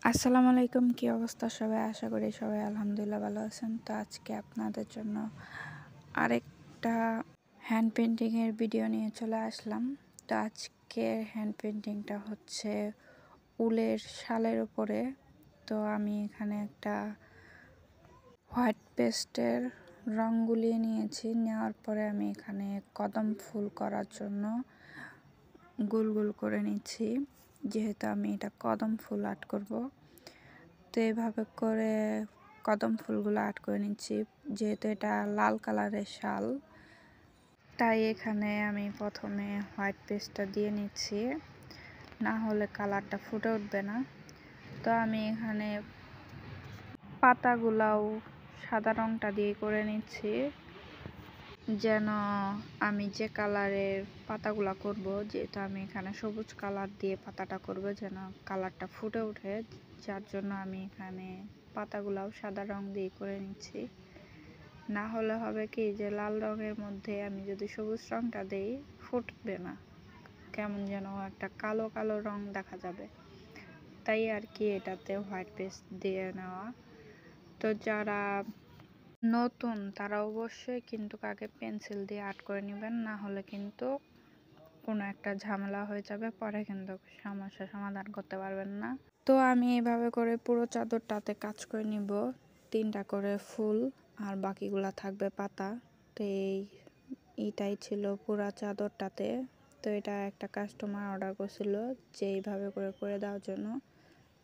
আসসালামু আলাইকুম, কি অবস্থা সবাই? আশা করি সবাই আলহামদুলিল্লাহ ভালো আছেন। তো আজকে আপনাদের জন্য আরেকটা হ্যান্ড পেন্টিংয়ের ভিডিও নিয়ে চলে আসলাম। তো আজকের হ্যান্ড পেন্টিংটা হচ্ছে উলের শালের উপরে। তো আমি এখানে একটা হোয়াইট পেস্টের রং গুলিয়ে নিয়েছি। নেওয়ার পরে আমি এখানে কদম ফুল করার জন্য গোল গোল করে নিচ্ছি, যেহেতু আমি এটা কদম ফুল আর্ট করব। তো এইভাবে করে কদম ফুলগুলো আর্ট করে নিচ্ছি। যেহেতু এটা লাল কালারের শাল, তাই এখানে আমি প্রথমে হোয়াইট পেস্টটা দিয়ে নিচ্ছি, না হলে কালারটা ফুটে উঠবে না। তো আমি এখানে পাতাগুলাও সাদা রংটা দিয়ে করে নিচ্ছি, যেন আমি যে কালারের পাতাগুলা করব, যেহেতু আমি এখানে সবুজ কালার দিয়ে পাতাটা করব, যেন কালারটা ফুটে ওঠে, যার জন্য আমি এখানে পাতাগুলাও সাদা রং দিয়ে করে নিচ্ছি। না হলে হবে কি যে লাল রঙের মধ্যে আমি যদি সবুজ রংটা দেই, ফুটবে না, কেমন যেন একটা কালো কালো রং দেখা যাবে। তাই আর কি এটাতে হোয়াইট পেস্ট দিয়ে নেওয়া। তো যারা নতুন তারা অবশ্যই কিন্তু আগে পেন্সিল দিয়ে আর্ট করে নেবেন, না হলে কিন্তু কোনো একটা ঝামেলা হয়ে যাবে, পরে কিন্তু সমস্যা সমাধান করতে পারবেন না। তো আমি এইভাবে করে পুরো চাদরটাতে কাজ করে নিব, 3টা করে ফুল আর বাকিগুলা থাকবে পাতা। তো এইটাই ছিল পুরো চাদরটাতে। তো এটা একটা কাস্টমার অর্ডার করছিল যে এইভাবে করে করে দেওয়ার জন্য।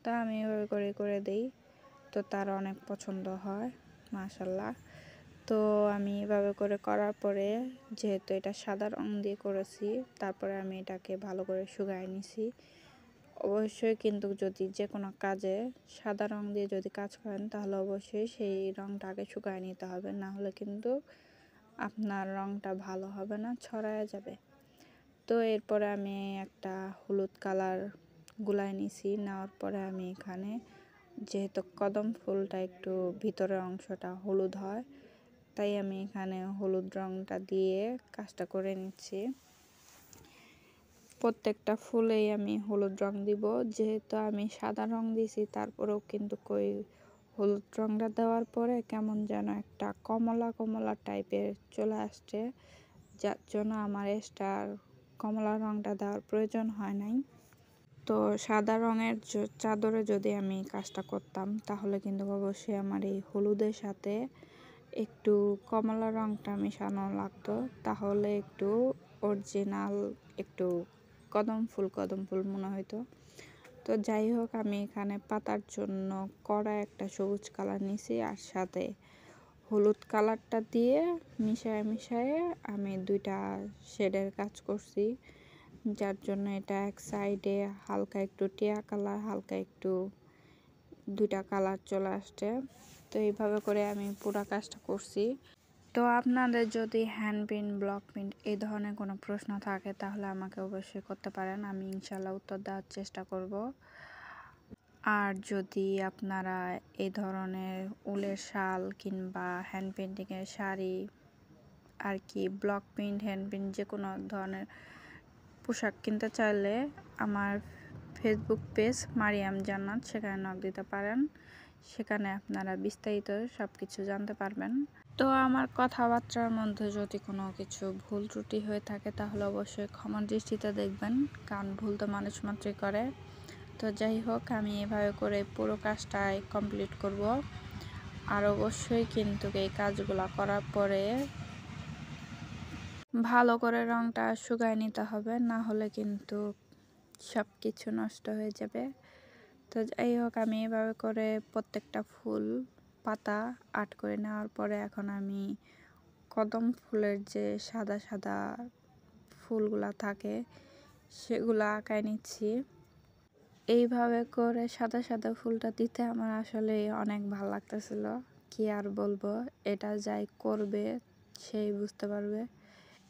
তা আমি এইভাবে করে করে দিই, তো তার অনেক পছন্দ হয় মাশাল্লাহ। তো আমি এভাবে করে করার পরে, যেহেতু এটা সাদা রং দিয়ে করেছি, তারপরে আমি এটাকে ভালো করে শুকায় নিছি। অবশ্যই কিন্তু যদি যে কোনো কাজে সাদা রং দিয়ে যদি কাজ করেন, তাহলে অবশ্যই সেই রংটা আগে শুকায় নিতে হবে, না হলে কিন্তু আপনার রংটা ভালো হবে না, ছড়ায় যাবে। তো এরপরে আমি একটা হলুদ কালার গুলায় নিছি। নেওয়ার পরে আমি এখানে, যেহেতু কদম ফুলটা একটু ভিতরের অংশটা হলুদ হয়, তাই আমি এখানে হলুদ রংটা দিয়ে কাজটা করে নিচ্ছি। প্রত্যেকটা ফুলেই আমি হলুদ রং দিব, যেহেতু আমি সাদা রং দিয়েছি, তারপরেও কিন্তু হলুদ রংটা দেওয়ার পরে কেমন যেন একটা কমলা কমলা টাইপের চলে আসছে, যার জন্য আমার এক্সট্রা কমলা রংটা দেওয়ার প্রয়োজন হয় নাই। তো সাদা রঙের চাদরে যদি আমি কাজটা করতাম, তাহলে কিন্তু অবশ্যই আমার এই হলুদের সাথে একটু কমলা রংটা মেশানো লাগতো, তাহলে একটু অরিজিনাল একটু কদম ফুল মনে হইতো। তো যাই হোক, আমি এখানে পাতার জন্য কড়া একটা সবুজ কালার নিছি, আর সাথে হলুদ কালারটা দিয়ে মিশায়ে মিশায়ে আমি 2টা শেডের কাজ করছি, যার জন্য এটা এক সাইডে হালকা একটু টিয়া কালার, হালকা একটু 2টা কালার চলে আসছে। তো এইভাবে করে আমি পুরো কাজটা করছি। তো আপনাদের যদি হ্যান্ড প্রিন্ট, ব্লক প্রিন্ট এই ধরনের কোনো প্রশ্ন থাকে, তাহলে আমাকে অবশ্যই করতে পারেন, আমি ইনশাল্লাহ উত্তর দেওয়ার চেষ্টা করব। আর যদি আপনারা এই ধরনের উলের শাল কিংবা হ্যান্ড পেন্টিংয়ের শাড়ি আর কি ব্লক প্রিন্ট, হ্যান্ড প্রিন্ট যে কোনো ধরনের পোশাক কিনতে চাইলে আমার ফেসবুক পেজ মারিয়াম জান্নাত, সেখানে নক দিতে পারেন। সেখানে আপনারা বিস্তারিত সব কিছু জানতে পারবেন। তো আমার কথাবার্তার মধ্যে যদি কোনো কিছু ভুল ত্রুটি হয়ে থাকে, তাহলে অবশ্যই ক্ষমা দৃষ্টিতে দেখবেন, কারণ ভুল তো মানুষ মাত্রই করে। তো যাই হোক, আমি এভাবে করে পুরো কাজটাই কমপ্লিট করব। আর অবশ্যই কিন্তু এই কাজগুলো করার পরে ভালো করে রংটা শুকায় নিতে হবে, না হলে কিন্তু সব কিছু নষ্ট হয়ে যাবে। তো যাই হোক, আমি এভাবে করে প্রত্যেকটা ফুল পাতা আর্ট করে নেওয়ার পরে এখন আমি কদম ফুলের যে সাদা সাদা ফুলগুলা থাকে, সেগুলো আঁকায় নিচ্ছি। এইভাবে করে সাদা সাদা ফুলটা দিতে আমার আসলে অনেক ভালো লাগতেছিল, কি আর বলবো, এটা যাই করবে সেই বুঝতে পারবে,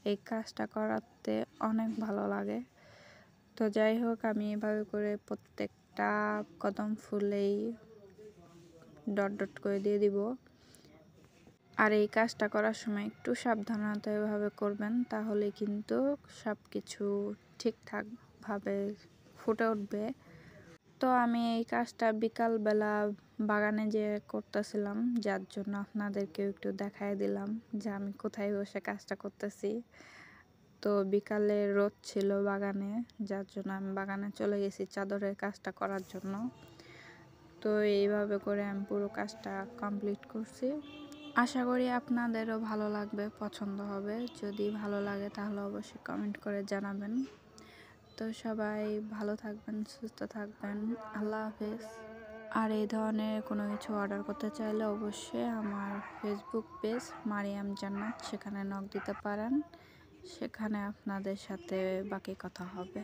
এই কাজটা করাতে অনেক ভালো লাগে। তো যাই হোক, আমি এভাবে করে প্রত্যেকটা কদম ফুলেই ডট ডট করে দিয়ে দিব। আর এই কাজটা করার সময় একটু সাবধানতা এভাবে করবেন, তাহলে কিন্তু সব কিছু ঠিকঠাকভাবে ফুটে উঠবে। তো আমি এই কাজটা বিকালবেলা বাগানে যেয়ে করতেছিলাম, যার জন্য আপনাদেরকেও একটু দেখাই দিলাম যে আমি কোথায় বসে কাজটা করতেছি। তো বিকালে রোদ ছিল বাগানে, যার জন্য আমি বাগানে চলে গেছি চাদরের কাজটা করার জন্য। তো এইভাবে করে আমি পুরো কাজটা কমপ্লিট করছি। আশা করি আপনাদেরও ভালো লাগবে, পছন্দ হবে। যদি ভালো লাগে তাহলে অবশ্যই কমেন্ট করে জানাবেন। তো সবাই ভালো থাকবেন, সুস্থ থাকবেন। আল্লাহ হাফেজ। আর এই ধরনের কোনো কিছু অর্ডার করতে চাইলে অবশ্যই আমার ফেসবুক পেজ মারিয়াম জান্নাত, সেখানে নক দিতে পারেন। সেখানে আপনাদের সাথে বাকি কথা হবে।